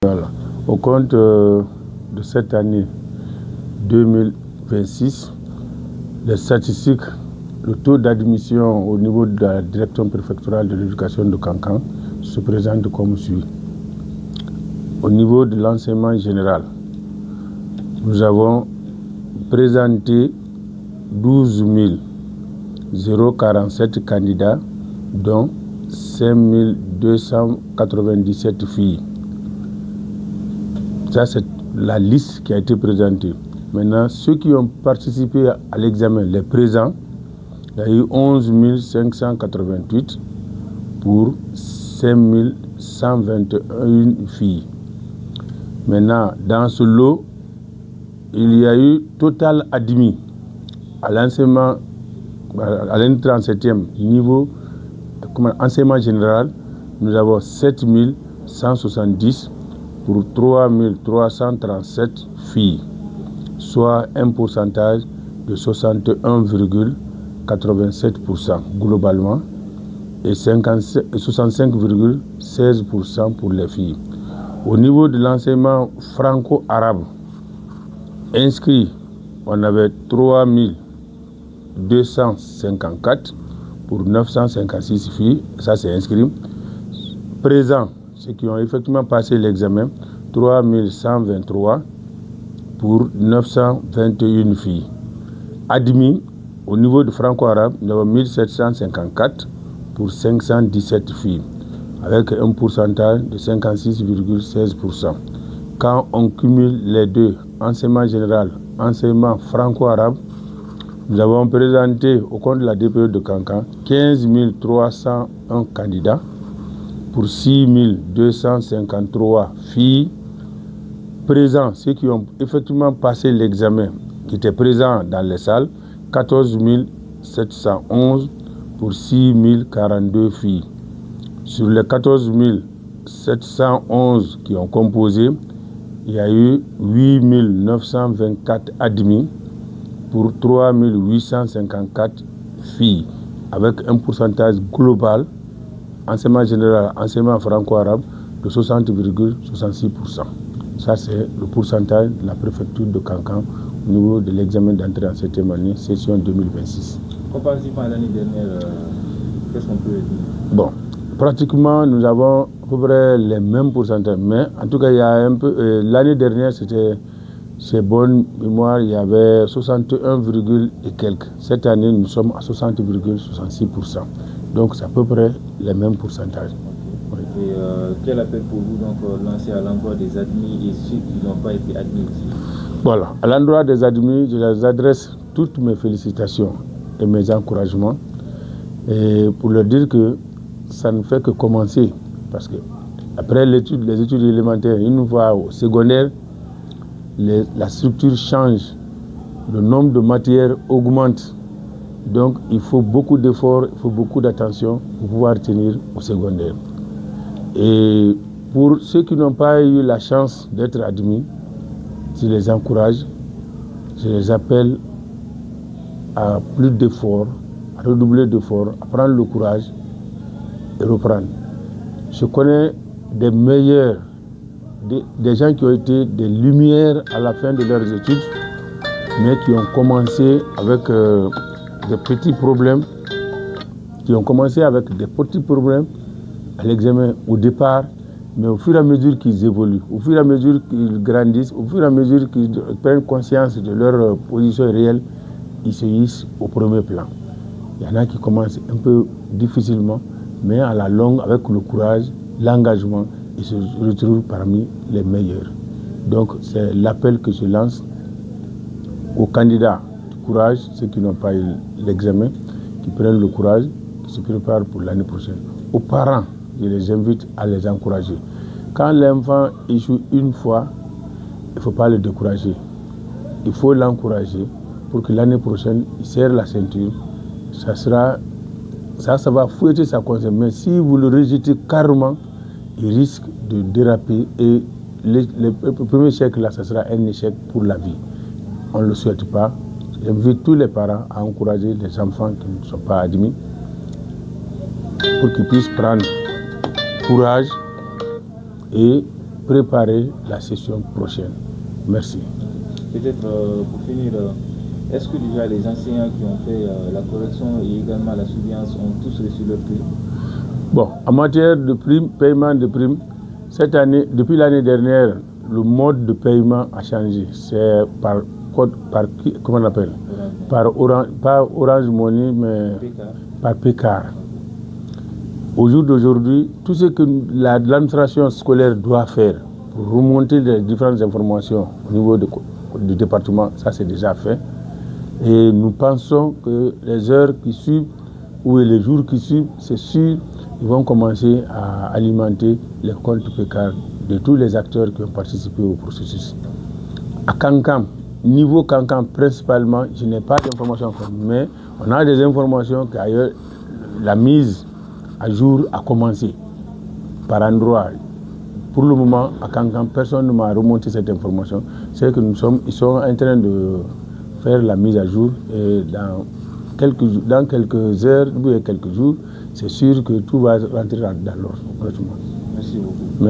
Voilà. Au compte de cette année 2026, les statistiques, le taux d'admission au niveau de la direction préfectorale de l'éducation de Kankan se présente comme suit. Au niveau de l'enseignement général, nous avons présenté 12 047 candidats, dont 5 297 filles. Ça, c'est la liste qui a été présentée. Maintenant, ceux qui ont participé à l'examen, les présents, il y a eu 11 588 pour 5 121 filles. Maintenant, dans ce lot, il y a eu total admis à l'enseignement, à l'N37e niveau, enseignement général, nous avons 7 170 pour 3 337 filles, soit un pourcentage de 61,87% globalement et 65,16% pour les filles. Au niveau de l'enseignement franco-arabe, inscrit, on avait 3 254 pour 956 filles, ça c'est inscrit. Présent, ceux qui ont effectivement passé l'examen, 3 123 pour 921 filles. Admis, au niveau de franco-arabe, nous avons 1754 pour 517 filles, avec un pourcentage de 56,16%. Quand on cumule les deux, enseignement général, enseignement franco-arabe, nous avons présenté au compte de la DPE de Kankan 15 301 candidats pour 6 253 filles. Présents, ceux qui ont effectivement passé l'examen, qui étaient présents dans les salles, 14 711 pour 6 042 filles. Sur les 14 711 qui ont composé, il y a eu 8 924 admis pour 3 854 filles, avec un pourcentage global, enseignement général, enseignement franco-arabe, de 60,66%. Ça, c'est le pourcentage de la préfecture de Kankan au niveau de l'examen d'entrée en 7e année, session 2026. Comparativement à l'année dernière, qu'est-ce qu'on peut dire? Bon, pratiquement, nous avons à peu près les mêmes pourcentages, mais en tout cas, il y a un peu. L'année dernière, c'est bonne mémoire, il y avait 61, et quelques. Cette année, nous sommes à 60,66%. Donc, c'est à peu près les mêmes pourcentages. Oui. Et quel appel pour vous donc lancer à l'endroit des admis et ceux qui n'ont pas été admis aussi? Voilà, à l'endroit des admis, je leur adresse toutes mes félicitations et mes encouragements, et pour leur dire que ça ne fait que commencer, parce que après les études élémentaires, une fois au secondaire, la structure change, le nombre de matières augmente, donc il faut beaucoup d'efforts, il faut beaucoup d'attention pour pouvoir tenir au secondaire. Et pour ceux qui n'ont pas eu la chance d'être admis, je les encourage, je les appelle à plus d'efforts, à redoubler d'efforts, à prendre le courage et reprendre. Je connais des meilleurs, des gens qui ont été des lumières à la fin de leurs études, mais qui ont commencé avec des petits problèmes, à l'examen au départ, mais au fur et à mesure qu'ils évoluent, au fur et à mesure qu'ils grandissent, au fur et à mesure qu'ils prennent conscience de leur position réelle, ils se hissent au premier plan. Il y en a qui commencent un peu difficilement, mais à la longue, avec le courage, l'engagement, ils se retrouvent parmi les meilleurs. Donc c'est l'appel que je lance aux candidats du courage, ceux qui n'ont pas eu l'examen, qui prennent le courage, qui se préparent pour l'année prochaine. Aux parents, je les invite à les encourager. Quand l'enfant échoue une fois, il ne faut pas le décourager. Il faut l'encourager pour que l'année prochaine, il serre la ceinture. Ça va fouetter sa conscience. Mais si vous le rejetez carrément, il risque de déraper. Et le premier échec, là, ça sera un échec pour la vie. On ne le souhaite pas. J'invite tous les parents à encourager les enfants qui ne sont pas admis pour qu'ils puissent prendre courage et préparer la session prochaine. Merci. Peut-être pour finir, est-ce que déjà les enseignants qui ont fait la correction et également la surveillance ont tous reçu leur prime? Bon, en matière de prime, paiement de prime, cette année, depuis l'année dernière, le mode de paiement a changé. C'est par code, comment on appelle? Par Orange, pas Orange Money, mais par PECAR. Au jour d'aujourd'hui, tout ce que l'administration scolaire doit faire pour remonter les différentes informations au niveau du département, ça c'est déjà fait. Et nous pensons que les heures qui suivent ou les jours qui suivent, c'est sûr, ils vont commencer à alimenter les comptes PECAR de tous les acteurs qui ont participé au processus. À Kankam, niveau Kankam principalement, je n'ai pas d'informations, mais on a des informations qu'ailleurs, la mise à jour a commencé par endroit. Pour le moment, à Kankam, personne ne m'a remonté cette information. C'est que ils sont en train de faire la mise à jour et dans quelques heures ou quelques jours, c'est sûr que tout va rentrer dans l'ordre. Merci beaucoup. Merci.